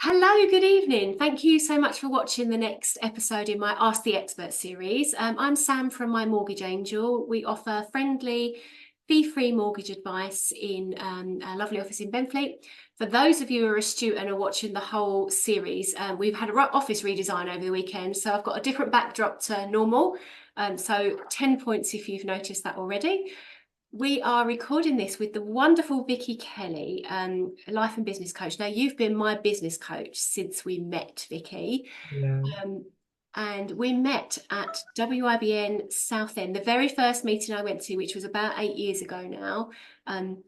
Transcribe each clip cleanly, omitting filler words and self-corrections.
Hello, good evening. Thank you so much for watching the next episode in my Ask the Expert series. I'm Sam from My Mortgage Angel. We offer friendly, fee-free mortgage advice in our lovely office in Benfleet. For those of you who are astute and are watching the whole series, we've had an office redesign over the weekend, so I've got a different backdrop to normal. So 10 points if you've noticed that already. We are recording this with the wonderful Vicky Kelly, life and business coach. Now, you've been my business coach since we met, Vicky. Yeah. And we met at WIBN Southend, the very first meeting I went to, which was about 8 years ago now.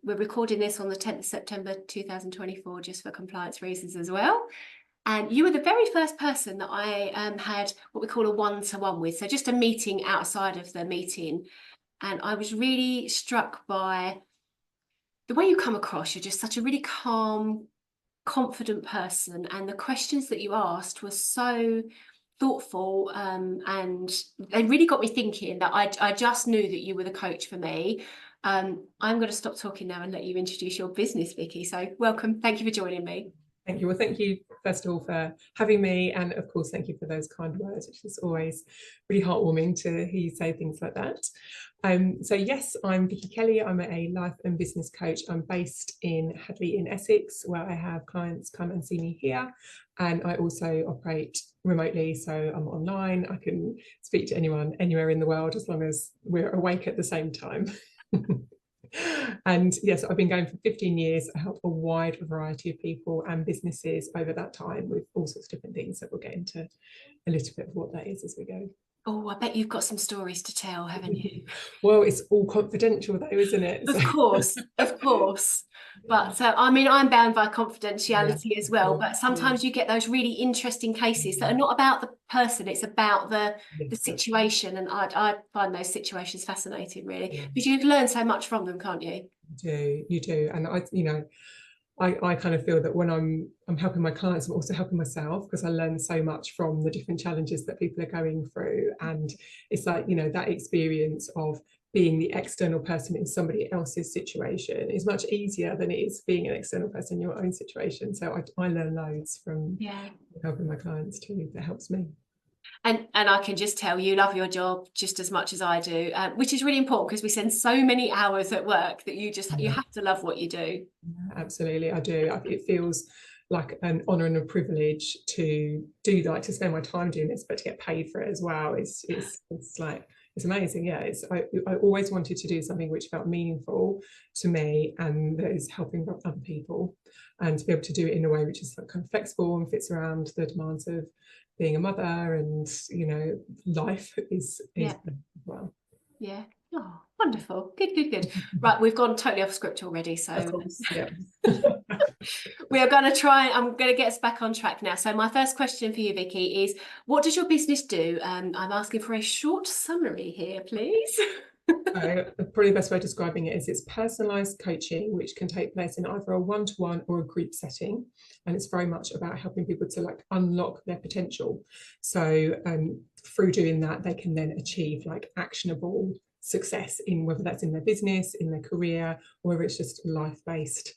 We're recording this on the 10th of September 2024, just for compliance reasons as well. And you were the very first person that I had what we call a one-to-one with, so just a meeting outside of the meeting. And I was really struck by the way you come across. You're just such a really calm, confident person. And the questions that you asked were so thoughtful, and they really got me thinking that I just knew that you were the coach for me. I'm going to stop talking now and let you introduce your business, Vicky. So welcome. Thank you for joining me. Thank you. Well, thank you, first of all, for having me. And of course, thank you for those kind words, which is always really heartwarming to hear you say things like that. So yes, I'm Vicky Kelly. I'm a life and business coach. I'm based in Hadley in Essex, where I have clients come and see me here. And I also operate remotely, so I'm online. I can speak to anyone anywhere in the world as long as we're awake at the same time. And yes, I've been going for 15 years. I help a wide variety of people and businesses over that time with all sorts of different things that we'll get into a little bit of what that is as we go. Oh, I bet you've got some stories to tell, haven't you? Well, it's all confidential though, isn't it? Of course, of course. But I mean, I'm bound by confidentiality as well. But sometimes you get those really interesting cases that are not about the person, it's about the situation. And I find those situations fascinating, really, because you learn so much from them, can't you? You do. And I kind of feel that when I'm helping my clients, I'm also helping myself, because I learn so much from the different challenges that people are going through. And it's like, that experience of being the external person in somebody else's situation is much easier than it is being an external person in your own situation. So I learn loads from helping my clients too. That helps me. And I can just tell you love your job just as much as I do, which is really important, because we spend so many hours at work that you have to love what you do. Yeah, absolutely, I do. It feels like an honour and a privilege to do that, to spend my time doing this, but to get paid for it as well. It's like, it's amazing. Yeah, I always wanted to do something which felt meaningful to me and that is helping other people, and to be able to do it in a way which is like kind of flexible and fits around the demands of being a mother and life is well. Yeah. Oh, wonderful. Good. Right, we've gone totally off script already, so of course, yeah. we are going to try. I'm going to get us back on track now. So my first question for you, Vicky, is what does your business do? I'm asking for a short summary here, please. Probably the best way of describing it is it's personalised coaching, which can take place in either a one-to-one or a group setting, and it's very much about helping people to like unlock their potential. So through doing that, they can then achieve like actionable success in whether that's in their business, in their career, or whether it's just life-based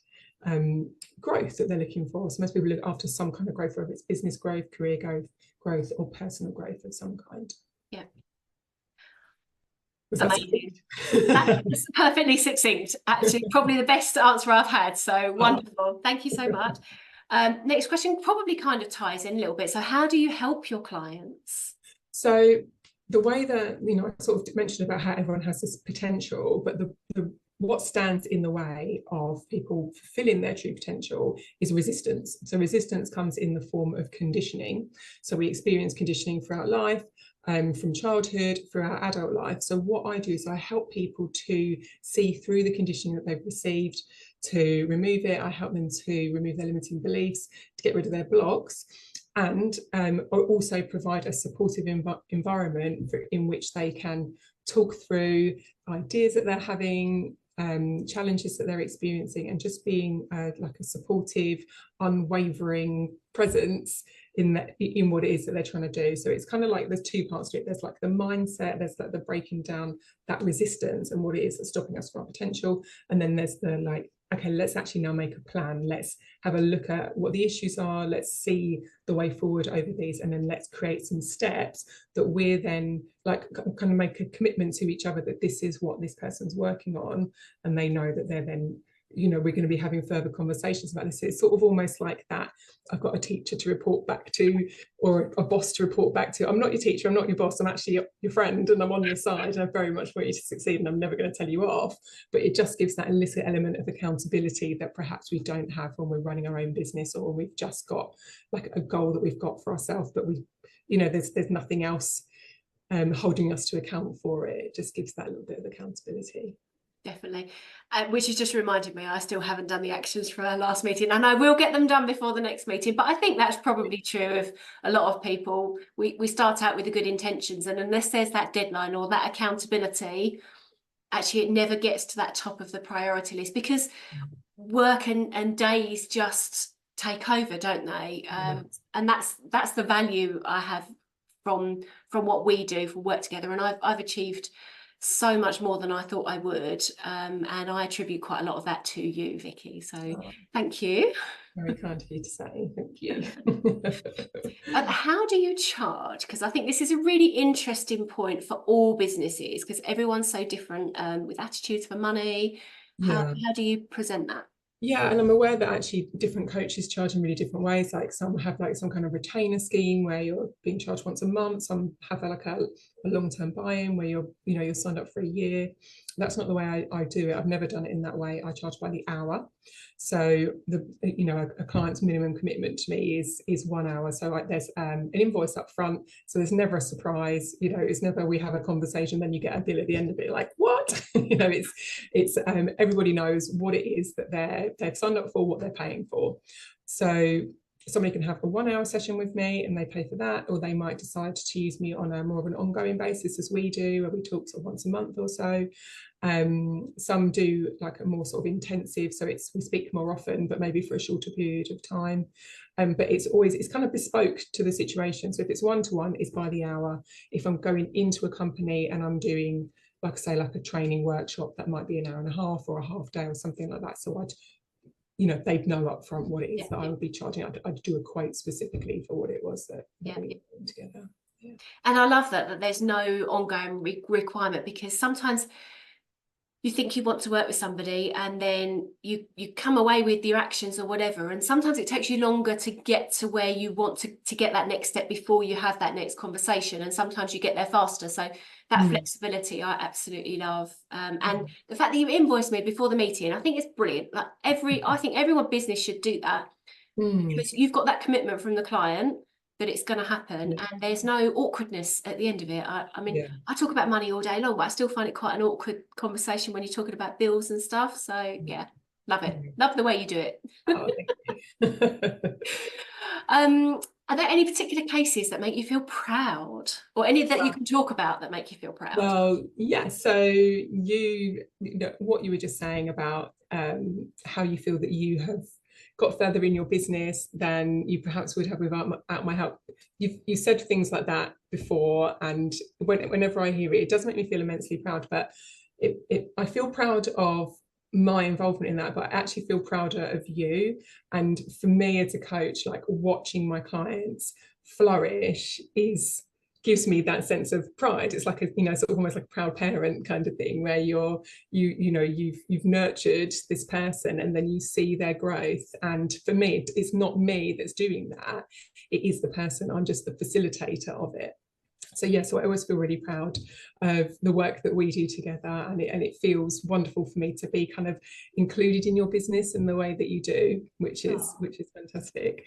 growth that they're looking for. So most people look after some kind of growth, whether it's business growth, career growth, or personal growth of some kind. Yeah. Amazing. That's perfectly succinct. Actually, probably the best answer I've had. So wonderful. Thank you so much. Next question probably kind of ties in a little bit. So how do you help your clients? So the way that, I sort of mentioned about how everyone has this potential, but what stands in the way of people fulfilling their true potential is resistance. So resistance comes in the form of conditioning. So we experience conditioning throughout life, from childhood through our adult life. So what I do is I help people to see through the conditioning that they've received, to remove it. I help them to remove their limiting beliefs, to get rid of their blocks, and also provide a supportive environment in which they can talk through ideas that they're having, challenges that they're experiencing, and just being like a supportive, unwavering presence in what it is that they're trying to do. So it's kind of like there's two parts to it. There's like the mindset, there's like the breaking down that resistance and what it is that's stopping us from our potential, and then there's the like okay, let's actually now make a plan. Let's have a look at what the issues are. Let's see the way forward over these, and then let's create some steps that we're then like kind of make a commitment to each other that this is what this person's working on, and they know that they're then, you know, we're going to be having further conversations about this. It's sort of almost like that. I've got a teacher to report back to, or a boss to report back to. I'm not your teacher, I'm not your boss, I'm actually your friend, and I'm on your side, and I very much want you to succeed, and I'm never going to tell you off. But it just gives that illicit element of accountability that perhaps we don't have when we're running our own business, or we've just got like a goal that we've got for ourselves, but we, you know, there's nothing else holding us to account for it. It just gives that little bit of accountability. Definitely. Which has just reminded me, I still haven't done the actions for our last meeting, and I will get them done before the next meeting. But I think that's probably true of a lot of people. We start out with the good intentions, and unless there's that deadline or that accountability, actually it never gets to that top of the priority list, because work and days just take over, don't they? And that's the value I have from what we do for work together. And I've achieved so much more than I thought I would, and I attribute quite a lot of that to you, Vicky, so thank you. Very kind of you to say, thank you. How do you charge? Because I think this is a really interesting point for all businesses, because everyone's so different with attitudes for money. How do you present that? Yeah, and I'm aware that actually different coaches charge in really different ways. Like some have like some kind of retainer scheme where you're being charged once a month. Some have like a long-term buy-in where you're signed up for a year. That's not the way I do it. I've never done it in that way. I charge by the hour. So a client's minimum commitment to me is 1 hour. So there's an invoice up front. So there's never a surprise. It's never we have a conversation, then you get a bill at the end of it. Like what? It's everybody knows what it is that they've signed up for, what they're paying for. So somebody can have a 1 hour session with me and they pay for that, or they might decide to use me on a more of an ongoing basis, as we do, where we talk sort of once a month or so. Some do like a more sort of intensive, so we speak more often, but maybe for a shorter period of time. But it's kind of bespoke to the situation. So if it's one-to-one, it's by the hour. If I'm going into a company and I'm doing, like I say, like a training workshop, that might be an hour and a half or a half day or something like that. So they'd know up front what it is that I would be charging. I'd do a quote specifically for what it was that we were doing together. Yeah. And I love that there's no ongoing requirement, because sometimes you think you want to work with somebody and then you come away with your actions or whatever, and sometimes it takes you longer to get to where you want to get that next step before you have that next conversation, and sometimes you get there faster. So that flexibility I absolutely love, and the fact that you invoice me before the meeting, I think it's brilliant. Like I think everyone business should do that, because you've got that commitment from the client that it's going to happen, and there's no awkwardness at the end of it. I mean, I talk about money all day long, but I still find it quite an awkward conversation when you're talking about bills and stuff. So yeah, love it. Love the way you do it. Oh, thank you. Are there any particular cases that make you feel proud, or any that you can talk about that make you feel proud? Well, yeah. So what you were just saying about how you feel that you have got further in your business than you perhaps would have without my help. You said things like that before, and whenever I hear it, it does make me feel immensely proud. But I feel proud of my involvement in that, but I actually feel prouder of you. And for me as a coach, like watching my clients flourish gives me that sense of pride. It's like sort of almost like a proud parent kind of thing, where you've nurtured this person and then you see their growth. And for me, it's not me that's doing that, it is the person. I'm just the facilitator of it. So yeah, so I always feel really proud of the work that we do together, and it feels wonderful for me to be kind of included in your business in the way that you do, which is fantastic.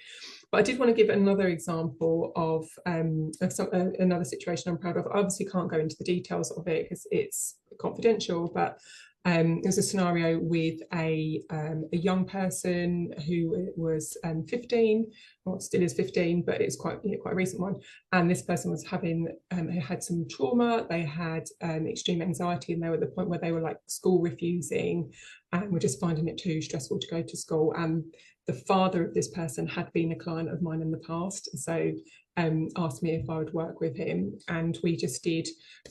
But I did want to give another example of another situation I'm proud of. I obviously can't go into the details of it because it's confidential, but it was a scenario with a young person who was 15, or still is 15, but it's quite a recent one. And this person was had some trauma. They had extreme anxiety, and they were at the point where they were like school refusing, and were just finding it too stressful to go to school. And the father of this person had been a client of mine in the past, so asked me if I would work with him, and we just did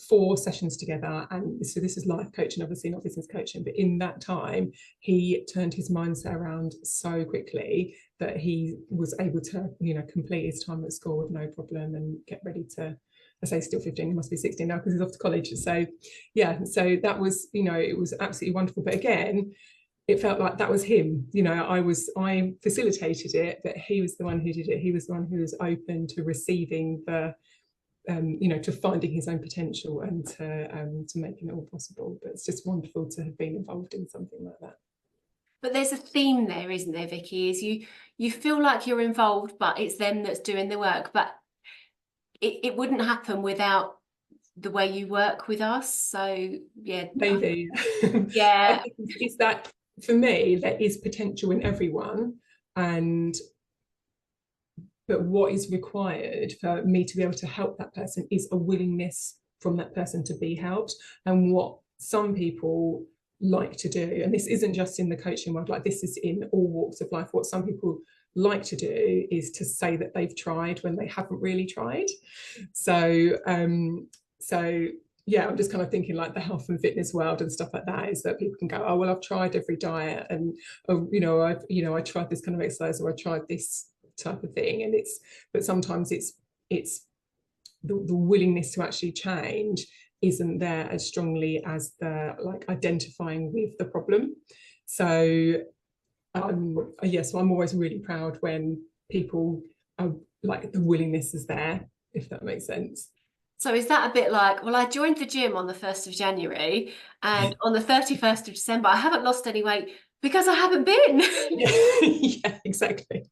4 sessions together. And so this is life coaching, obviously not business coaching, but in that time he turned his mindset around so quickly that he was able to, you know, complete his time at school with no problem and get ready to, I say still 15, he must be 16 now because he's off to college. So yeah, so that was, you know, it was absolutely wonderful. But again, it felt like that was him, you know, I facilitated it, but he was the one who did it. He was the one who was open to receiving the you know, to finding his own potential and to making it all possible. But it's just wonderful to have been involved in something like that. But there's a theme there, isn't there, Vicky? Is you feel like you're involved, but it's them that's doing the work. But it wouldn't happen without the way you work with us. So yeah, Maybe. yeah. I think it's that for me, there is potential in everyone, but what is required for me to be able to help that person is a willingness from that person to be helped. And what some people like to do, and this isn't just in the coaching world, like this is in all walks of life, what some people like to do is to say that they've tried when they haven't really tried. So yeah, I'm just kind of thinking like the health and fitness world and stuff like that, is that people can go, oh well, I've tried every diet, and oh, I tried this kind of exercise, or I tried this type of thing, and but sometimes it's the willingness to actually change isn't there as strongly as the like identifying with the problem. So yes, so I'm always really proud when people are like, the willingness is there, if that makes sense. So is that a bit like, well, I joined the gym on the 1st of January and on the 31st of December, I haven't lost any weight because I haven't been. Yeah, exactly.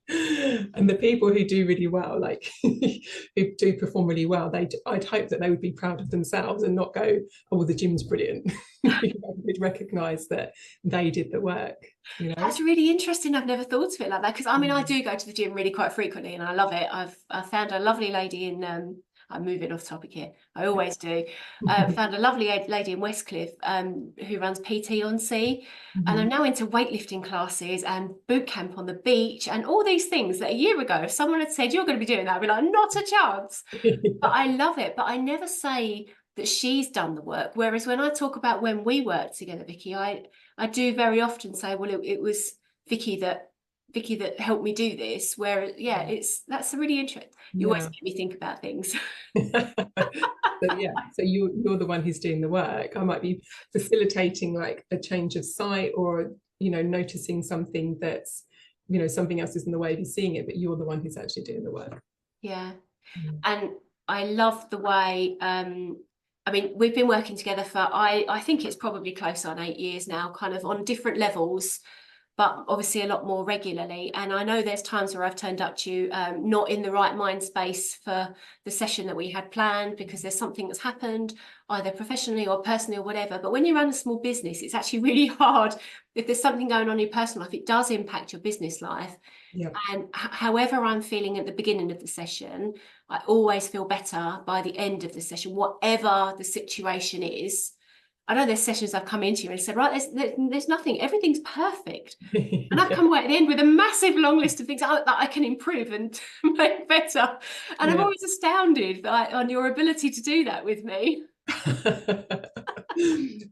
And the people who do really well, like who do perform really well, I'd hope that they would be proud of themselves and not go, oh well, the gym's brilliant. They'd recognise that they did the work, you know. That's really interesting. I've never thought of it like that, because I mean, I do go to the gym really quite frequently and I love it. I found a lovely lady in I'm moving off topic here, I always do. Found a lovely lady in Westcliff who runs PT on Sea, and I'm now into weightlifting classes and boot camp on the beach and all these things that a year ago, if someone had said you're going to be doing that, I'd be like, not a chance. But I love it. But I never say that she's done the work. Whereas when I talk about when we worked together, Vicky, I do very often say, well, it was Vicky that helped me do this. Where yeah, that's a really interesting. You always make me think about things. So yeah, so you're the one who's doing the work. I might be facilitating like a change of sight, or you know, noticing something that's, you know, something else is in the way of you seeing it, but you're the one who's actually doing the work. Yeah. And I love the way I mean, we've been working together for I think it's probably close on 8 years now, kind of on different levels, but obviously a lot more regularly. And I know there's times where I've turned up to you not in the right mind space for the session that we had planned, because there's something that's happened either professionally or personally or whatever. But when you run a small business, it's actually really hard. If there's something going on in your personal life, it does impact your business life. Yep. And however I'm feeling at the beginning of the session, I always feel better by the end of the session, whatever the situation is. I know there's sessions I've come into and said, right, there's nothing, everything's perfect. And I've come away at the end with a massive long list of things that I can improve and make better. And I'm always astounded on your ability to do that with me.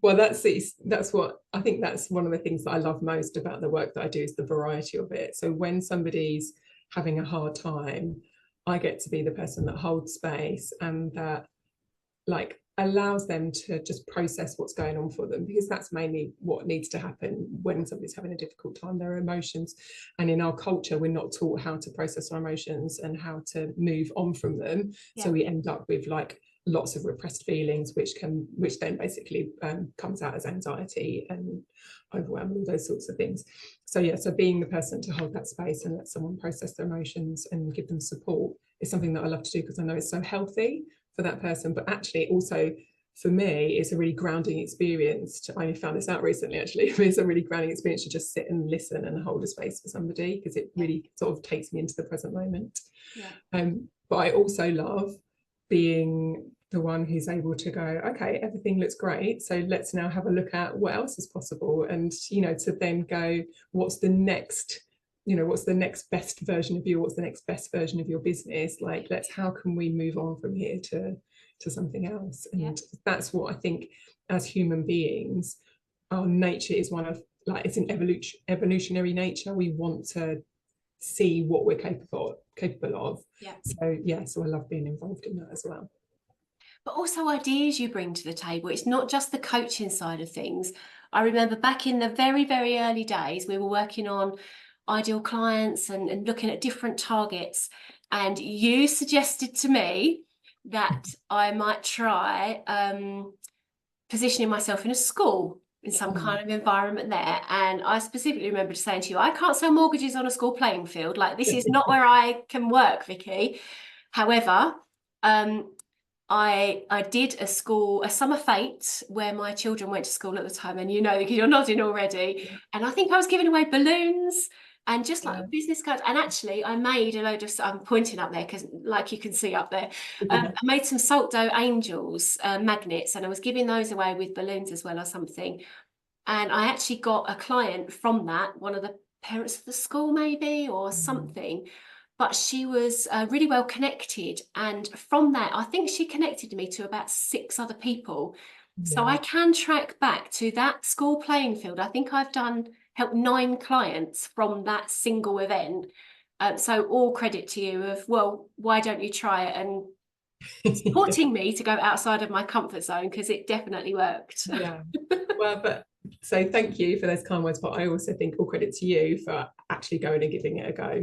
Well, that's what I think, that's one of the things that I love most about the work that I do, is the variety of it. So when somebody's having a hard time, I get to be the person that holds space and that like allows them to just process what's going on for them, because that's mainly what needs to happen when somebody's having a difficult time, their emotions. And in our culture, we're not taught how to process our emotions and how to move on from them. So we end up with like lots of repressed feelings, which then basically comes out as anxiety and overwhelm, all those sorts of things. So yeah, so being the person to hold that space and let someone process their emotions and give them support is something that I love to do, because I know it's so healthy for that person, but actually also for me it's a really grounding experience I only found this out recently actually, it's a really grounding experience to just sit and listen and hold a space for somebody, because it really sort of takes me into the present moment. But I also love being the one who's able to go, okay, everything looks great, so let's now have a look at what else is possible, and to then go, what's the next best version of you, what's the next best version of your business, like how can we move on from here to something else. And that's what I think, as human beings, our nature is one of, like, it's an evolutionary nature. We want to see what we're capable of. So I love being involved in that as well. But also ideas you bring to the table. It's not just the coaching side of things. I remember back in the very, very early days, we were working on ideal clients and looking at different targets. And you suggested to me that I might try positioning myself in a school, in some kind of environment there. And I specifically remember saying to you, I can't sell mortgages on a school playing field. Like, this is not where I can work, Vicky. However, I did a summer fete where my children went to school at the time, and because you're nodding already. And I think I was giving away balloons and just like business cards. And actually, I made a load of, I'm pointing up there because, like you can see up there, I made some salt dough angels magnets, and I was giving those away with balloons as well or something. And I actually got a client from that, one of the parents of the school maybe or something. But she was really well connected. And from that, I think she connected me to about 6 other people. So I can track back to that school playing field. I think I've helped 9 clients from that single event. So all credit to you of, well, why don't you try it? And supporting me to go outside of my comfort zone, because it definitely worked. So thank you for those kind words, but I also think all credit to you for actually going and giving it a go.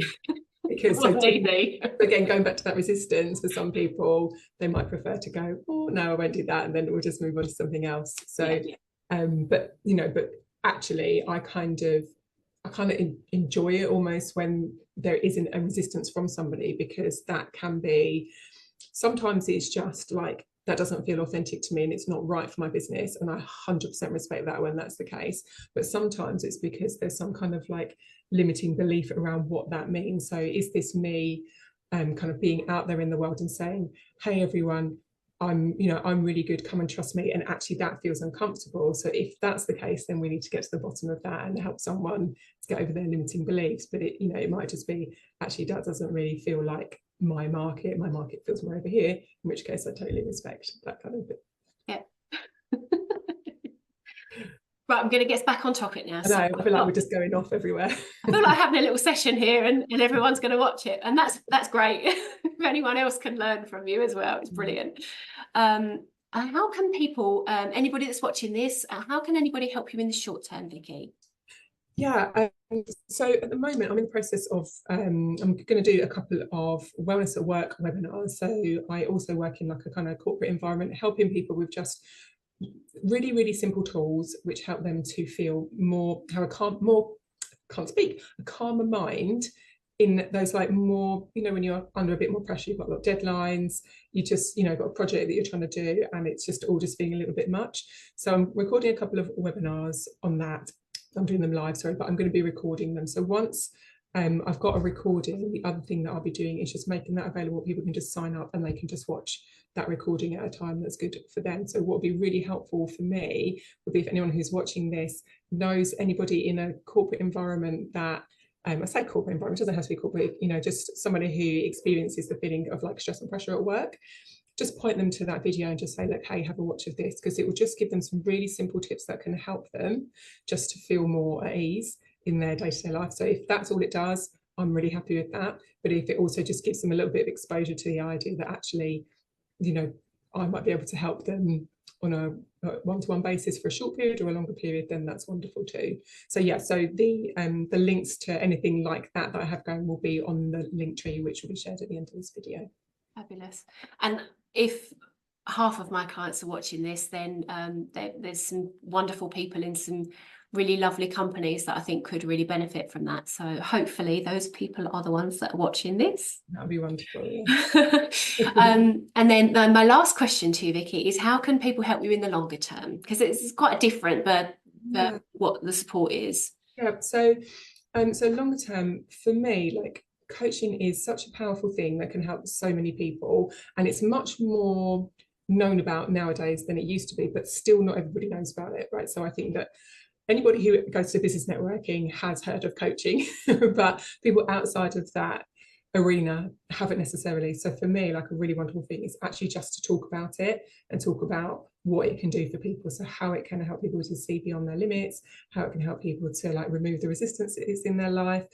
Because again, going back to that resistance, for some people, they might prefer to go, oh no, I won't do that, and then we'll just move on to something else. So but actually I kind of enjoy it almost when there isn't a resistance from somebody, because that can be, sometimes it's just like, that doesn't feel authentic to me and it's not right for my business, and I 100% respect that when that's the case. But sometimes it's because there's some kind of like limiting belief around what that means. So is this me kind of being out there in the world and saying, hey everyone, I'm really good, come and trust me, and actually that feels uncomfortable. So if that's the case, then we need to get to the bottom of that and help someone to get over their limiting beliefs. But it might just be, actually that doesn't really feel like my market feels more over here, in which case I totally respect that kind of thing. Right, I'm going to get back on topic now. I feel like we're just going off everywhere. I feel like having a little session here, and everyone's going to watch it, and that's great. If anyone else can learn from you as well, it's brilliant. How can people, anybody that's watching this, how can anybody help you in the short term, Vicky? So at the moment I'm in the process of I'm going to do a couple of wellness at work webinars. So I also work in like a kind of corporate environment, helping people with just really, really simple tools which help them to feel a calmer mind in those, like, more, when you're under a bit more pressure, you've got a lot of deadlines, you just got a project that you're trying to do, and it's just all just feeling a little bit much. So I'm recording a couple of webinars on that. I'm doing them live, sorry, but I'm going to be recording them. So once I've got a recording, the other thing that I'll be doing is just making that available. People can just sign up and they can just watch that recording at a time that's good for them. So what would be really helpful for me would be if anyone who's watching this knows anybody in a corporate environment that, I say corporate environment, it doesn't have to be corporate, just somebody who experiences the feeling of like stress and pressure at work, just point them to that video and just say, look, hey, have a watch of this, because it will just give them some really simple tips that can help them just to feel more at ease in their day-to-day life. So if that's all it does, I'm really happy with that. But if it also just gives them a little bit of exposure to the idea that actually, I might be able to help them on a one-to-one basis for a short period or a longer period, then that's wonderful too. So so the links to anything like that I have going will be on the link tree, which will be shared at the end of this video. Fabulous. And if half of my clients are watching this, then there's some wonderful people in some really lovely companies that I think could really benefit from that. So hopefully those people are the ones that are watching this. That would be wonderful. And then my last question to you, Vicky, is how can people help you in the longer term? Because it's quite different, but what the support is. So longer term for me, like, coaching is such a powerful thing that can help so many people, and it's much more known about nowadays than it used to be, but still not everybody knows about it, right? So I think that anybody who goes to business networking has heard of coaching, but people outside of that arena haven't necessarily. So for me, like a really wonderful thing is actually just to talk about it and talk about what it can do for people. So how it can help people to see beyond their limits, how it can help people to like remove the resistance that is in their life,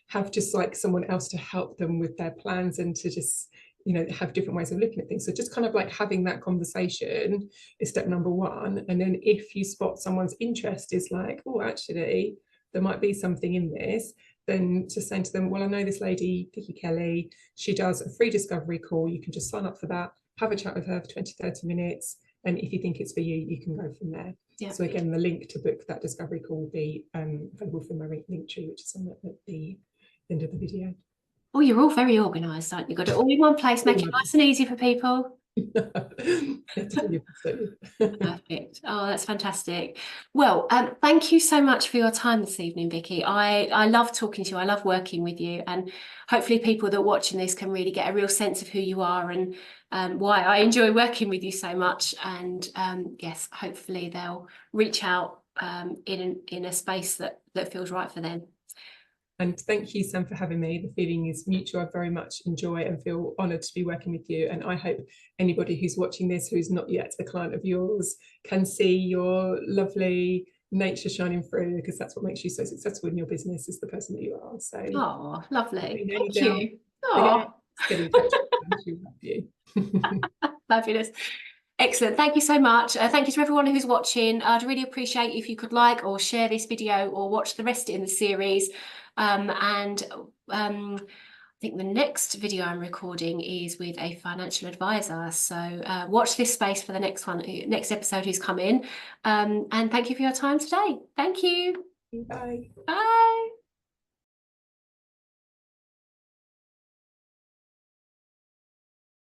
have just like someone else to help them with their plans and to just, you know, have different ways of looking at things. So just kind of like having that conversation is step number one. And then if you spot someone's interest is like, oh, actually, there might be something in this, then to say to them, well, I know this lady, Vicky Kelly, she does a free discovery call. You can just sign up for that, have a chat with her for 20, 30 minutes. And if you think it's for you, you can go from there. Yeah. So again, the link to book that discovery call will be available from my link tree, which is on the end of the video. Oh, you're all very organised, aren't you? Got it all in one place, make it nice and easy for people. Perfect. Oh, that's fantastic. Well, thank you so much for your time this evening, Vicky. I love talking to you. I love working with you, and hopefully people that are watching this can really get a real sense of who you are and why I enjoy working with you so much. And yes, hopefully they'll reach out in a space that feels right for them. And thank you, Sam, for having me. The feeling is mutual. I very much enjoy and feel honoured to be working with you. And I hope anybody who's watching this who's not yet a client of yours can see your lovely nature shining through, because that's what makes you so successful in your business, is the person that you are. So, oh, lovely. Thank you. Oh. Get in touch with you. Fabulous. Excellent. Thank you so much. Thank you to everyone who's watching. I'd really appreciate if you could like or share this video or watch the rest in the series. I think the next video I'm recording is with a financial advisor. So watch this space for the next episode who's come in. And thank you for your time today. Thank you. Bye. Bye.